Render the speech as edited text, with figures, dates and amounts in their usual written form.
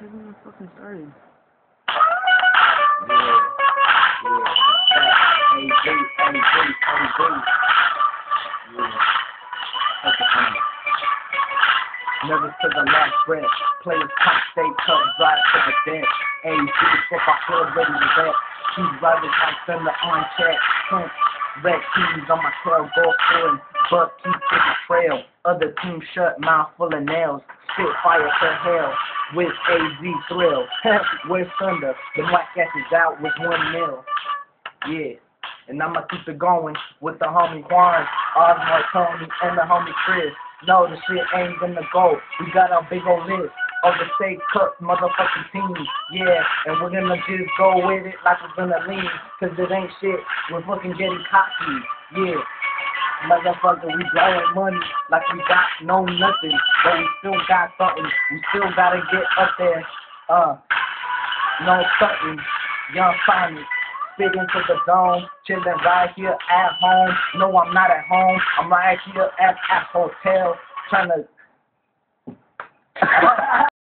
hasn't even fucking started. Yeah. Never to the last breath. Players top, stay cut, drive to the death. If I feel ready to rap. She's riding like thunder on check. Red teams on my tail, go for it. But keep to the trail. Other team shut, mouth full of nails. Spit fire to hell with AZ thrill. Where's thunder? The black ass is out with 1-0. Yeah. And I'ma keep it going with the homie Juan, Osmar, Tony, and the homie Chris. No, the shit ain't gonna go. We got a big old list of the state cup motherfucking teams. Yeah, and we're gonna just go with it like we're gonna lean. Cause it ain't shit. We're fucking getting cocky. Yeah. Motherfucker, we blowing money like we got no nothing. But we still got something. We still gotta get up there. No something. Young Sonik. Fit into the dome, chillin' right here at home. No, I'm not at home. I'm right here at hotel, trying to